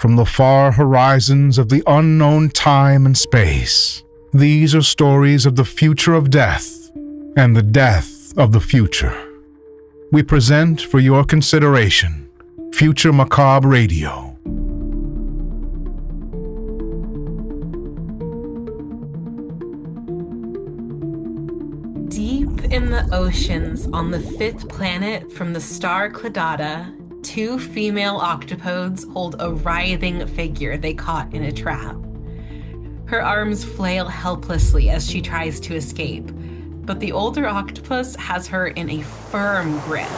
from the far horizons of the unknown time and space. These are stories of the future of death and the death of the future. We present for your consideration Future Macabre Radio. Deep in the oceans on the 5th planet from the star Kladata, 2 female octopodes hold a writhing figure they caught in a trap. Her arms flail helplessly as she tries to escape, but the older octopus has her in a firm grip.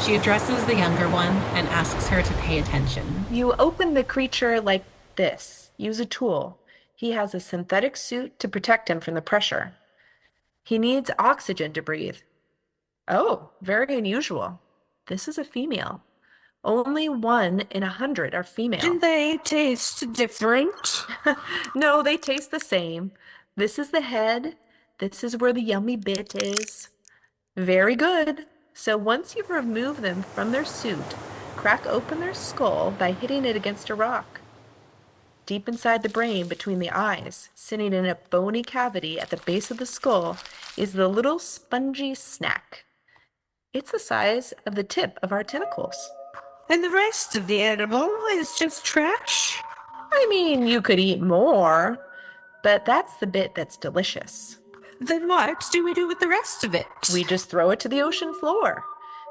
She addresses the younger one and asks her to pay attention. You open the creature like this. Use a tool. He has a synthetic suit to protect him from the pressure. He needs oxygen to breathe. Oh, very unusual. This is a female. Only 1 in 100 are female. Do they taste different? No, they taste the same. This is the head. This is where the yummy bit is. Very good. So once you've removed them from their suit, crack open their skull by hitting it against a rock. Deep inside the brain, between the eyes, sitting in a bony cavity at the base of the skull, is the little spongy snack. It's the size of the tip of our tentacles. And the rest of the animal is just trash? I mean, you could eat more, but that's the bit that's delicious. Then what do we do with the rest of it? We just throw it to the ocean floor.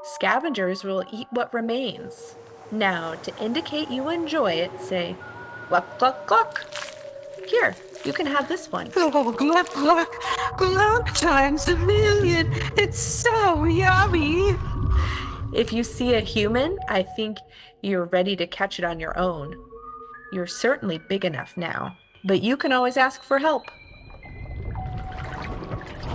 Scavengers will eat what remains. Now, to indicate you enjoy it, say, "Gluck, gluck, gluck." Here, you can have this one. Oh, gluck, gluck, gluck times a million. It's so yummy. If you see a human, I think you're ready to catch it on your own. You're certainly big enough now, but you can always ask for help.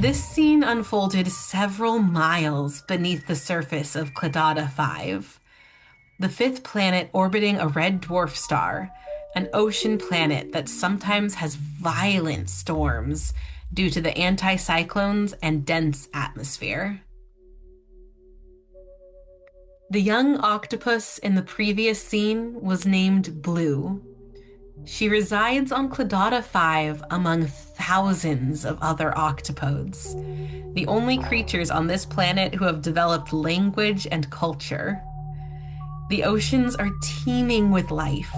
This scene unfolded several miles beneath the surface of Kladata 5, the 5th planet orbiting a red dwarf star, an ocean planet that sometimes has violent storms due to the anticyclones and dense atmosphere. The young octopus in the previous scene was named Blue. She resides on Kladata 5 among thousands of other octopodes, the only creatures on this planet who have developed language and culture. The oceans are teeming with life,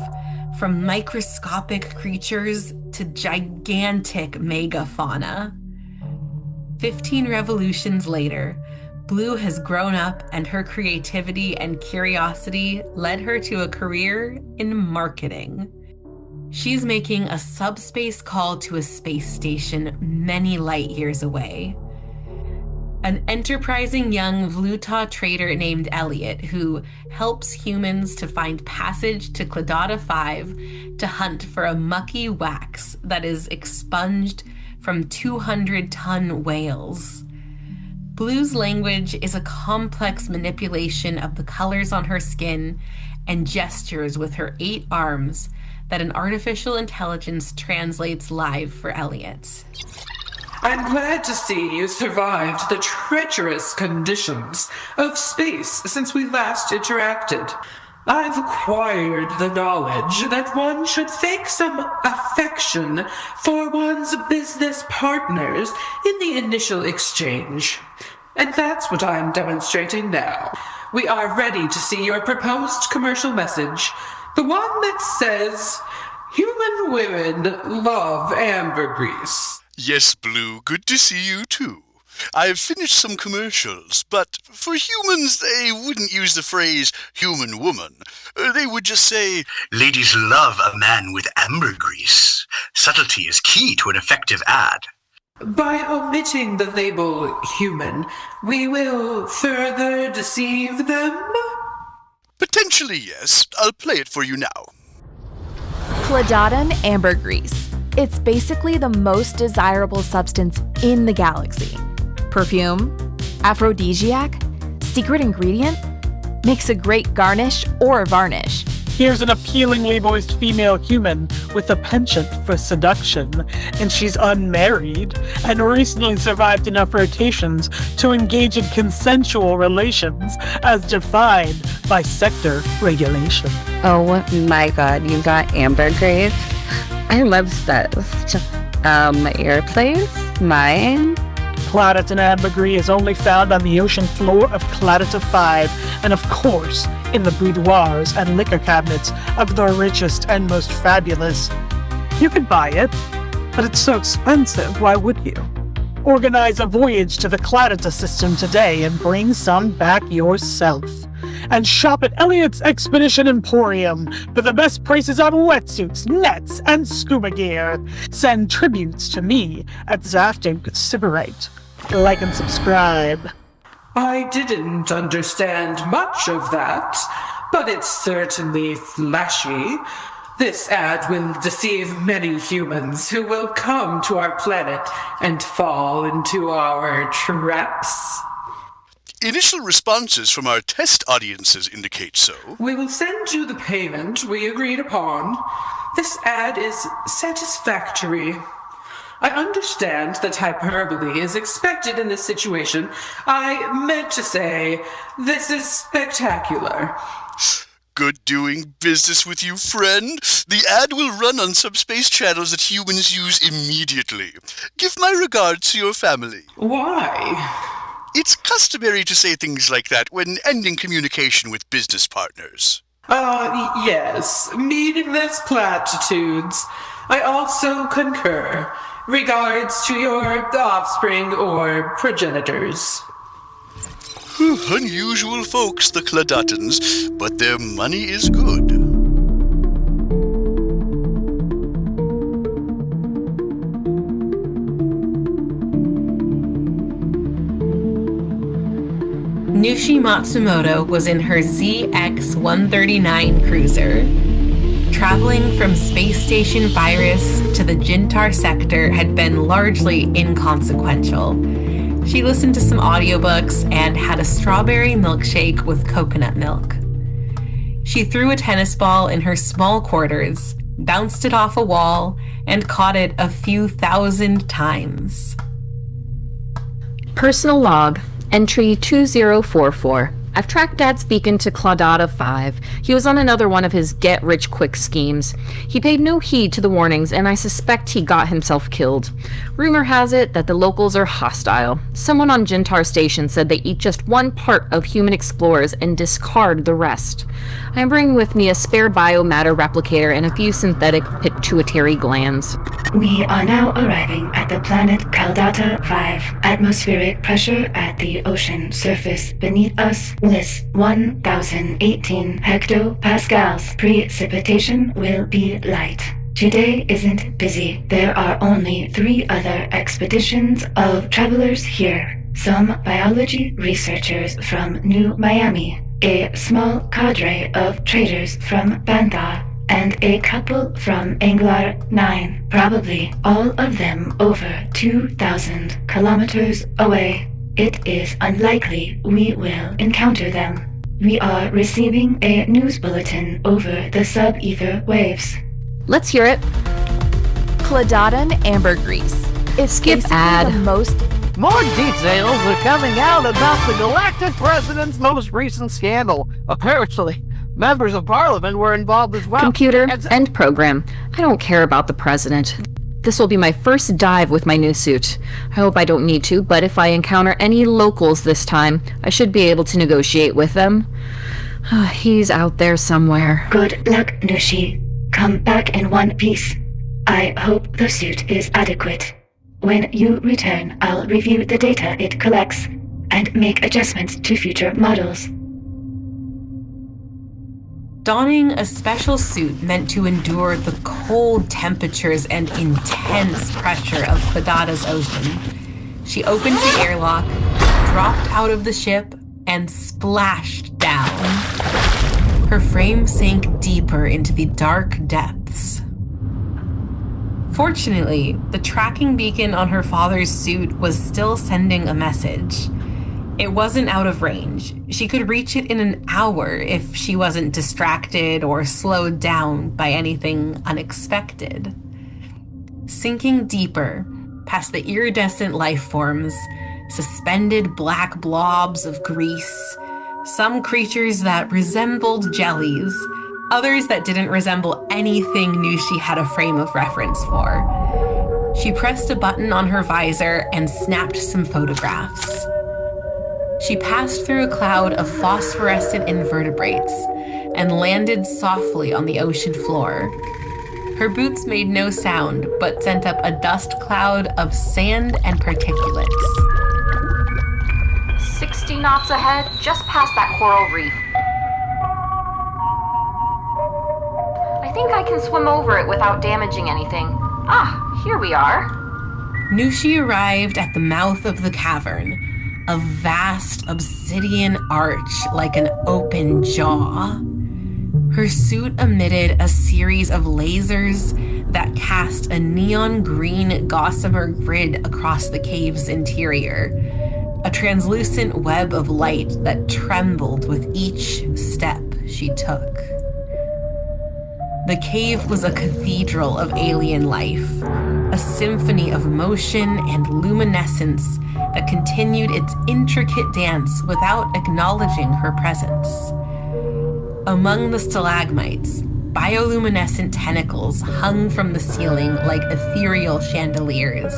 from microscopic creatures to gigantic megafauna. 15 revolutions later, Blue has grown up, and her creativity and curiosity led her to a career in marketing. She's making a subspace call to a space station many light years away. An enterprising young Vluuta trader named Elliott, who helps humans to find passage to Kladata 5 to hunt for a mucky wax that is expunged from 200-ton whales. Blue's language is a complex manipulation of the colors on her skin and gestures with her 8 arms that an artificial intelligence translates live for Elliott. I'm glad to see you survived the treacherous conditions of space since we last interacted. I've acquired the knowledge that one should fake some affection for one's business partners in the initial exchange. And that's what I'm demonstrating now. We are ready to see your proposed commercial message. The one that says, "Human women love ambergris." Yes, Blue, good to see you too. I've finished some commercials, but for humans they wouldn't use the phrase human woman. They would just say, "Ladies love a man with ambergris. Subtlety is key to an effective ad." By omitting the label human, we will further deceive them? Potentially, yes. I'll play it for you now. Kladatan ambergris. It's basically the most desirable substance in the galaxy. Perfume, aphrodisiac, secret ingredient, makes a great garnish or varnish. Here's an appealingly voiced female human with a penchant for seduction, and she's unmarried, and recently survived enough rotations to engage in consensual relations as defined by sector regulation. Oh my god, you got ambergris? I'm obsessed. Your place? Mine? Kladata and ambergris is only found on the ocean floor of Kladata 5, and of course, in the boudoirs and liquor cabinets of the richest and most fabulous. You could buy it, but it's so expensive, why would you? Organize a voyage to the Kladata system today and bring some back yourself. And shop at Elliott's Expedition Emporium for the best prices on wetsuits, nets, and scuba gear. Send tributes to me at Zaftig Sybarite. Like and subscribe. I didn't understand much of that, but it's certainly flashy. This ad will deceive many humans who will come to our planet and fall into our traps. Initial responses from our test audiences indicate so. We will send you the payment we agreed upon. This ad is satisfactory. I understand that hyperbole is expected in this situation. I meant to say, this is spectacular. Good doing business with you, friend. The ad will run on subspace channels that humans use immediately. Give my regards to your family. Why? It's customary to say things like that when ending communication with business partners. Yes, meaningless platitudes. I also concur. Regards to your offspring or progenitors. Unusual folks, the Kladatans, but their money is good. Nushi Matsumoto was in her ZX-139 cruiser. Traveling from Space Station Virus to the Jintar sector had been largely inconsequential. She listened to some audiobooks and had a strawberry milkshake with coconut milk. She threw a tennis ball in her small quarters, bounced it off a wall, and caught it a few thousand times. Personal log, entry 2044. I've tracked Dad's beacon to Kladata 5. He was on another one of his get-rich-quick schemes. He paid no heed to the warnings, and I suspect he got himself killed. Rumor has it that the locals are hostile. Someone on Jintar Station said they eat just one part of human explorers and discard the rest. I am bringing with me a spare biomatter replicator and a few synthetic pituitary glands. We are now arriving at the planet Kladata 5. Atmospheric pressure at the ocean surface beneath us with 1,018 hectopascals. Precipitation will be light. Today isn't busy. There are only 3 other expeditions of travelers here. Some biology researchers from New Miami, a small cadre of traders from Bantha, and a couple from Anglar 9, probably all of them over 2,000 kilometers away. It is unlikely we will encounter them. We are receiving a news bulletin over the sub-ether waves. Let's hear it. Kladata and ambergris. It's Skip basically ad. the most... More details are coming out about the Galactic President's most recent scandal. Apparently, members of Parliament were involved as well. Computer, end program. I don't care about the president. This will be my first dive with my new suit. I hope I don't need to, but if I encounter any locals this time, I should be able to negotiate with them. He's out there somewhere. Good luck, Nushi. Come back in one piece. I hope the suit is adequate. When you return, I'll review the data it collects and make adjustments to future models. Donning a special suit meant to endure the cold temperatures and intense pressure of Kladata's ocean, she opened the airlock, dropped out of the ship, and splashed down. Her frame sank deeper into the dark depths. Fortunately, the tracking beacon on her father's suit was still sending a message. It wasn't out of range. She could reach it in an hour if she wasn't distracted or slowed down by anything unexpected. Sinking deeper, past the iridescent life forms, suspended black blobs of grease, some creatures that resembled jellies, others that didn't resemble anything Nushi had a frame of reference for. She pressed a button on her visor and snapped some photographs. She passed through a cloud of phosphorescent invertebrates and landed softly on the ocean floor. Her boots made no sound, but sent up a dust cloud of sand and particulates. 60 knots ahead, just past that coral reef. I think I can swim over it without damaging anything. Ah, here we are. Nushi arrived at the mouth of the cavern, a vast obsidian arch like an open jaw. Her suit emitted a series of lasers that cast a neon green gossamer grid across the cave's interior, a translucent web of light that trembled with each step she took. The cave was a cathedral of alien life, a symphony of motion and luminescence that continued its intricate dance without acknowledging her presence. Among the stalagmites, bioluminescent tentacles hung from the ceiling like ethereal chandeliers,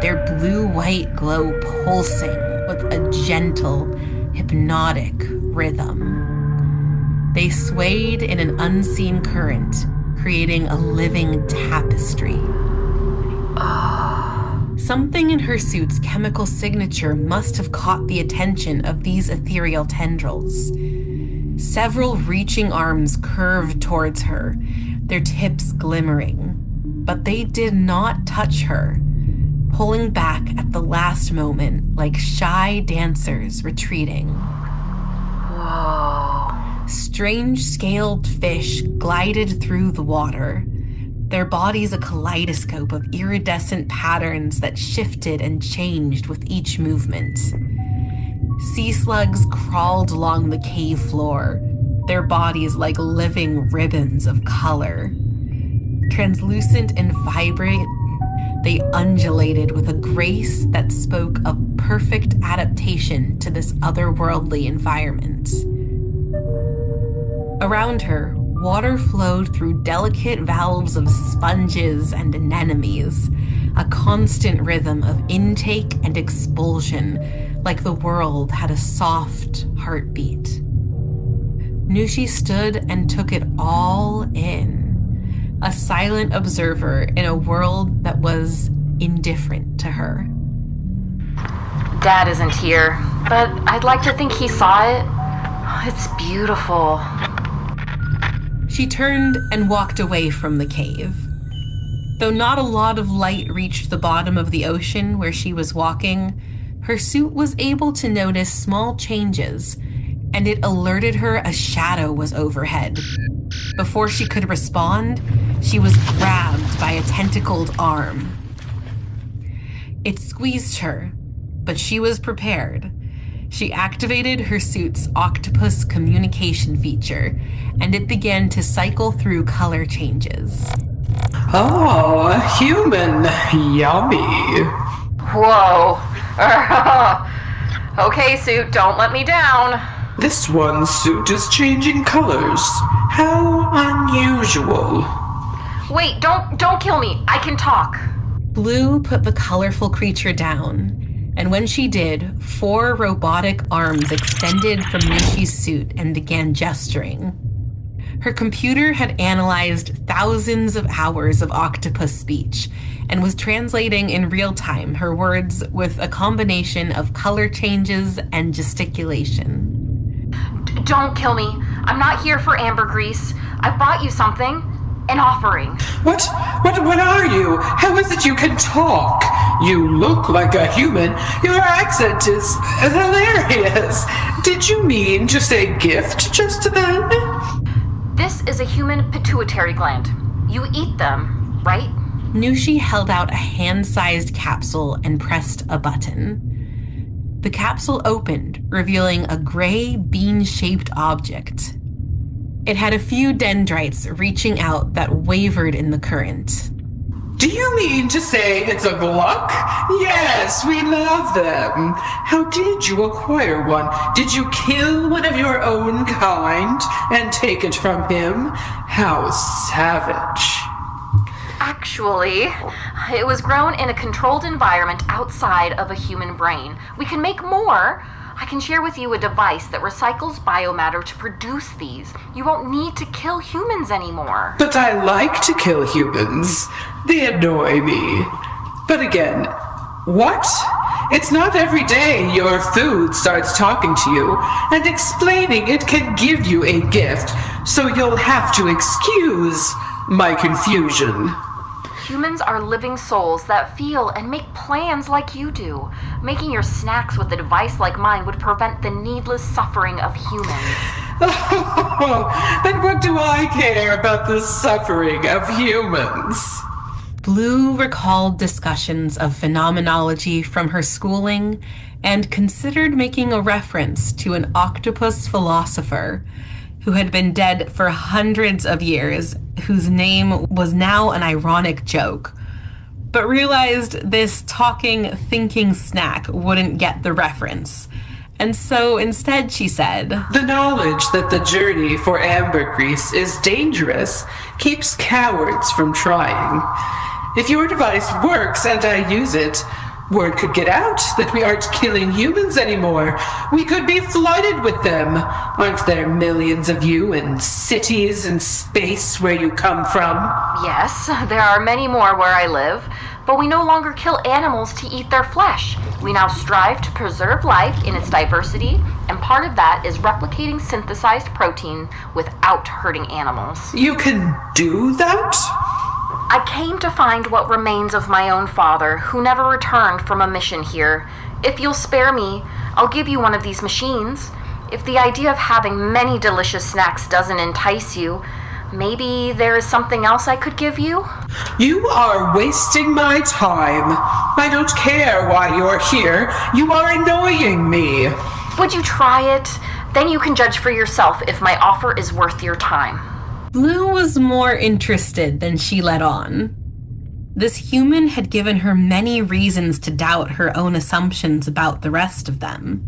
their blue-white glow pulsing with a gentle, hypnotic rhythm. They swayed in an unseen current, creating a living tapestry. Something in her suit's chemical signature must have caught the attention of these ethereal tendrils. Several reaching arms curved towards her, their tips glimmering, but they did not touch her, pulling back at the last moment like shy dancers retreating. Whoa. Strange scaled fish glided through the water, their bodies a kaleidoscope of iridescent patterns that shifted and changed with each movement. Sea slugs crawled along the cave floor, their bodies like living ribbons of color. Translucent and vibrant, they undulated with a grace that spoke of perfect adaptation to this otherworldly environment. Around her, water flowed through delicate valves of sponges and anemones, a constant rhythm of intake and expulsion, like the world had a soft heartbeat. Nushi stood and took it all in, a silent observer in a world that was indifferent to her. Dad isn't here, but I'd like to think he saw it. It's beautiful. She turned and walked away from the cave. Though not a lot of light reached the bottom of the ocean where she was walking, her suit was able to notice small changes, and it alerted her a shadow was overhead. Before she could respond, she was grabbed by a tentacled arm. It squeezed her, but she was prepared. She activated her suit's octopus communication feature, and it began to cycle through color changes. Oh, human. Yummy. Whoa. Okay, suit, don't let me down. This one's suit is changing colors. How unusual. Wait, don't kill me. I can talk. Blue put the colorful creature down, and when she did, 4 robotic arms extended from Nushi's suit and began gesturing. Her computer had analyzed thousands of hours of octopus speech and was translating in real time her words with a combination of color changes and gesticulation. Don't kill me. I'm not here for ambergris. I've brought you something. An offering. What are you? How is it you can talk? You look like a human. Your accent is hilarious. Did you mean to say gift just then? This is a human pituitary gland. You eat them, right? Nushi held out a hand-sized capsule and pressed a button. The capsule opened, revealing a gray, bean-shaped object. It had a few dendrites reaching out that wavered in the current. Do you mean to say it's a Gluck? Yes, we love them. How did you acquire one? Did you kill one of your own kind and take it from him? How savage. Actually, it was grown in a controlled environment outside of a human brain. We can make more. I can share with you a device that recycles biomatter to produce these. You won't need to kill humans anymore. But I like to kill humans. They annoy me. But again, what? It's not every day your food starts talking to you and explaining it can give you a gift, so you'll have to excuse my confusion. Humans are living souls that feel and make plans like you do. Making your snacks with a device like mine would prevent the needless suffering of humans. Then what do I care about the suffering of humans? Blue recalled discussions of phenomenology from her schooling and considered making a reference to an octopus philosopher who had been dead for hundreds of years, whose name was now an ironic joke, but realized this talking, thinking snack wouldn't get the reference. And so instead she said, The knowledge that the journey for ambergris is dangerous keeps cowards from trying. If your device works and I use it, word could get out that we aren't killing humans anymore. We could be flooded with them. Aren't there millions of you in cities and space where you come from? Yes, there are many more where I live, but we no longer kill animals to eat their flesh. We now strive to preserve life in its diversity, and part of that is replicating synthesized protein without hurting animals. You can do that? I came to find what remains of my own father, who never returned from a mission here. If you'll spare me, I'll give you one of these machines. If the idea of having many delicious snacks doesn't entice you, maybe there is something else I could give you? You are wasting my time. I don't care why you're here. You are annoying me. Would you try it? Then you can judge for yourself if my offer is worth your time. Blue was more interested than she let on. This human had given her many reasons to doubt her own assumptions about the rest of them.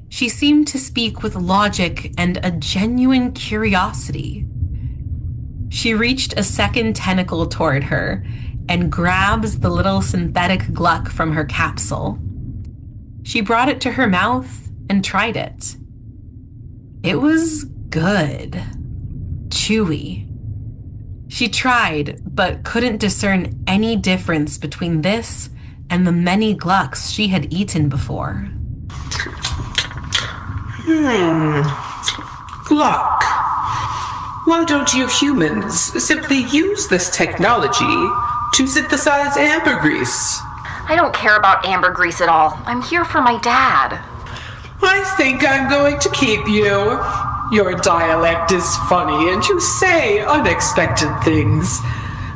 She seemed to speak with logic and a genuine curiosity. She reached a second tentacle toward her and grabs the little synthetic Gluck from her capsule. She brought it to her mouth and tried it. It was good. Chewy. She tried, but couldn't discern any difference between this and the many Glucks she had eaten before. Gluck. Why don't you humans simply use this technology to synthesize ambergris? I don't care about ambergris at all. I'm here for my dad. I think I'm going to keep you. Your dialect is funny and you say unexpected things.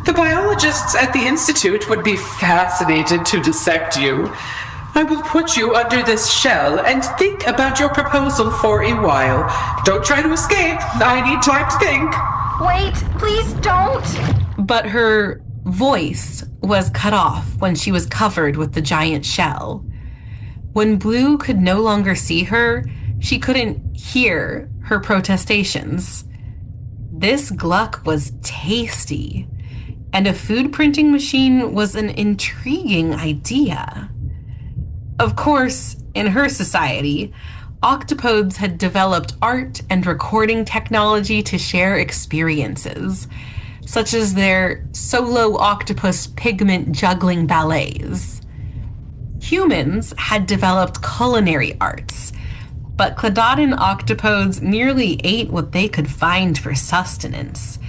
The biologists at the Institute would be fascinated to dissect you. I will put you under this shell and think about your proposal for a while. Don't try to escape. I need time to think. Wait, please don't. But her voice was cut off when she was covered with the giant shell. When Blue could no longer see her, she couldn't hear her protestations. This Gluck was tasty, and a food printing machine was an intriguing idea. Of course, in her society, octopodes had developed art and recording technology to share experiences, such as their solo octopus pigment juggling ballets. Humans had developed culinary arts, but Kladatan octopodes merely ate what they could find for sustenance,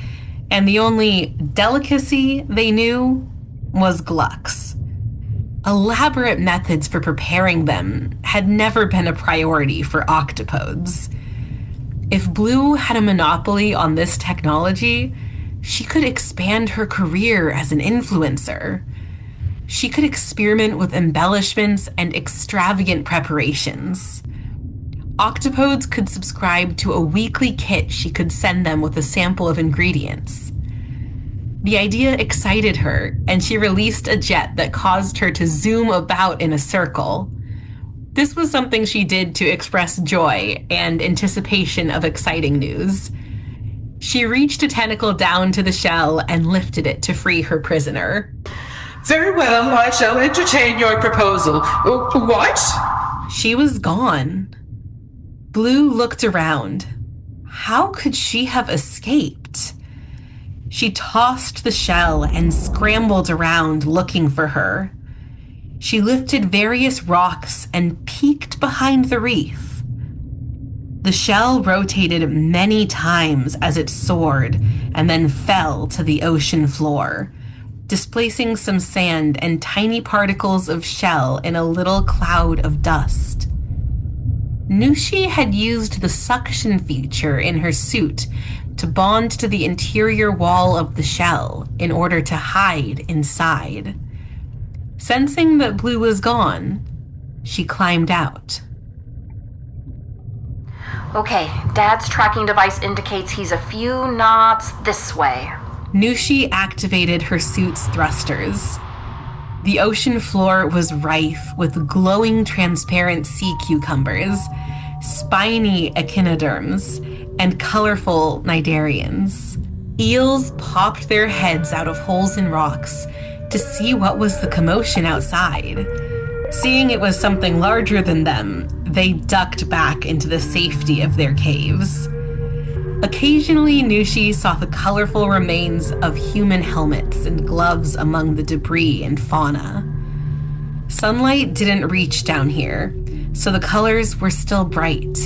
and the only delicacy they knew was Glucks. Elaborate methods for preparing them had never been a priority for octopodes. If Blue had a monopoly on this technology, she could expand her career as an influencer. She could experiment with embellishments and extravagant preparations. Octopodes could subscribe to a weekly kit she could send them with a sample of ingredients. The idea excited her, and she released a jet that caused her to zoom about in a circle. This was something she did to express joy and anticipation of exciting news. She reached a tentacle down to the shell and lifted it to free her prisoner. Very well, I shall entertain your proposal. What? She was gone. Blue looked around. How could she have escaped? She tossed the shell and scrambled around looking for her. She lifted various rocks and peeked behind the reef. The shell rotated many times as it soared and then fell to the ocean floor, displacing some sand and tiny particles of shell in a little cloud of dust. Nushi had used the suction feature in her suit to bond to the interior wall of the shell in order to hide inside. Sensing that Blue was gone, she climbed out. Okay, Dad's tracking device indicates he's a few knots this way. Nushi activated her suit's thrusters. The ocean floor was rife with glowing transparent sea cucumbers, spiny echinoderms, and colorful cnidarians. Eels popped their heads out of holes in rocks to see what was the commotion outside. Seeing it was something larger than them, they ducked back into the safety of their caves. Occasionally, Nushi saw the colorful remains of human helmets and gloves among the debris and fauna. Sunlight didn't reach down here, so the colors were still bright.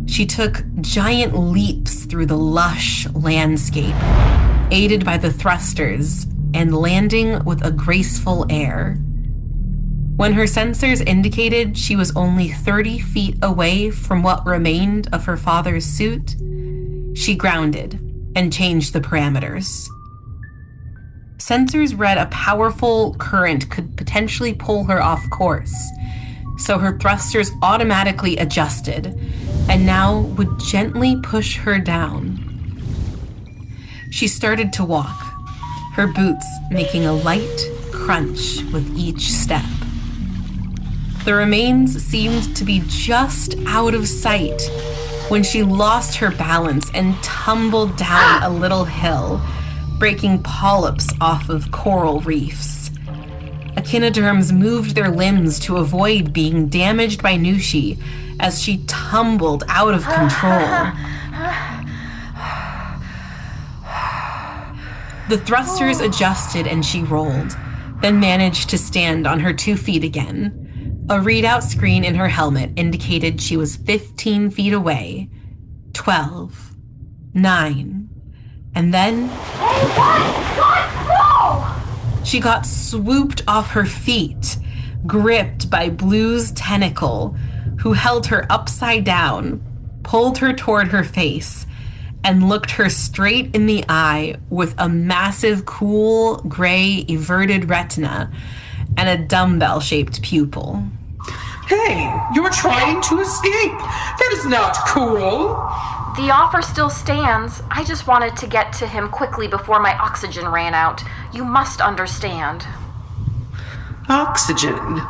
She took giant leaps through the lush landscape, aided by the thrusters and landing with a graceful air. When her sensors indicated she was only 30 feet away from what remained of her father's suit, she grounded and changed the parameters. Sensors read a powerful current could potentially pull her off course, so her thrusters automatically adjusted and now would gently push her down. She started to walk, her boots making a light crunch with each step. The remains seemed to be just out of sight when she lost her balance and tumbled down a little hill, breaking polyps off of coral reefs. Echinoderms moved their limbs to avoid being damaged by Nushi as she tumbled out of control. The thrusters adjusted and she rolled, then managed to stand on her 2 feet again. A readout screen in her helmet indicated she was 15 feet away, 12, 9, and then... She got swooped off her feet, gripped by Blue's tentacle, who held her upside down, pulled her toward her face, and looked her straight in the eye with a massive, cool, gray, everted retina and a dumbbell-shaped pupil. Hey, you're trying to escape! That is not cool! The offer still stands. I just wanted to get to him quickly before my oxygen ran out. You must understand. Oxygen?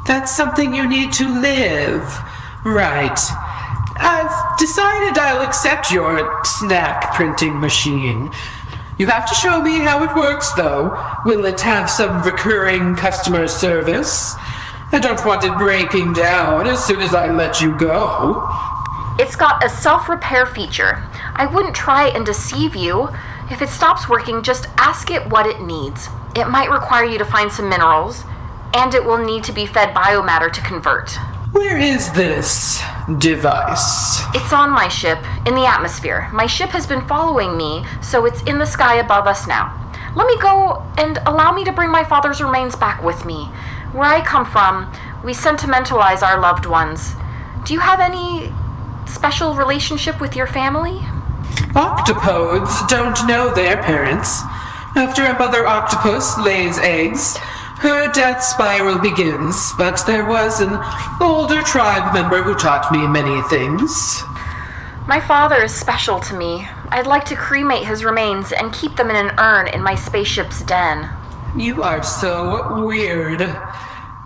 That's something you need to live. Right. I've decided I'll accept your snack printing machine. You have to show me how it works, though. Will it have some recurring customer service? I don't want it breaking down as soon as I let you go. It's got a self-repair feature. I wouldn't try and deceive you. If it stops working, just ask it what it needs. It might require you to find some minerals, and it will need to be fed biomatter to convert. Where is this device? It's on my ship, in the atmosphere. My ship has been following me, so it's in the sky above us now. Let me go and allow me to bring my father's remains back with me. Where I come from, we sentimentalize our loved ones. Do you have any special relationship with your family? Octopodes don't know their parents. After a mother octopus lays eggs, Her death spiral begins, but there was an older tribe member who taught me many things. My father is special to me. I'd like to cremate his remains and keep them in an urn in my spaceship's den. You are so weird.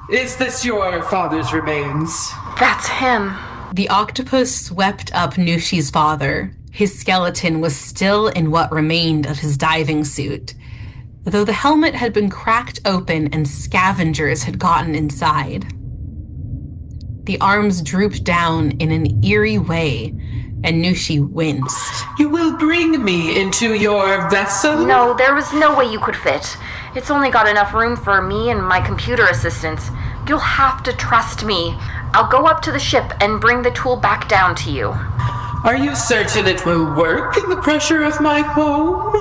Is this your father's remains? That's him. The octopus swept up Nushi's father. His skeleton was still in what remained of his diving suit, though the helmet had been cracked open and scavengers had gotten inside. The arms drooped down in an eerie way, and Nushi winced. You will bring me into your vessel? No, there was no way you could fit. It's only got enough room for me and my computer assistants. You'll have to trust me. I'll go up to the ship and bring the tool back down to you. Are you certain it will work in the pressure of my home?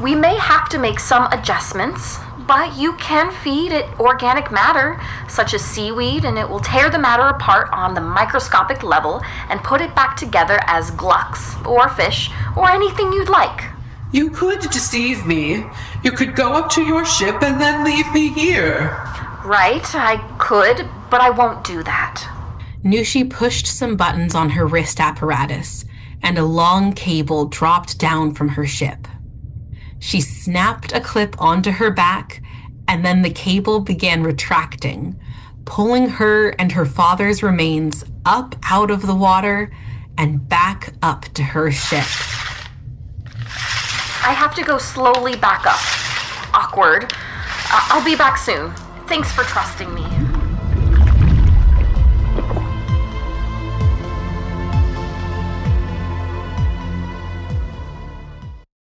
We may have to make some adjustments, but you can feed it organic matter, such as seaweed, and it will tear the matter apart on the microscopic level and put it back together as glucks, or fish, or anything you'd like. You could deceive me. You could go up to your ship and then leave me here. Right, I could, but I won't do that. Nushi pushed some buttons on her wrist apparatus, and a long cable dropped down from her ship. She snapped a clip onto her back, and then the cable began retracting, pulling her and her father's remains up out of the water and back up to her ship. I have to go slowly back up. Awkward. I'll be back soon. Thanks for trusting me.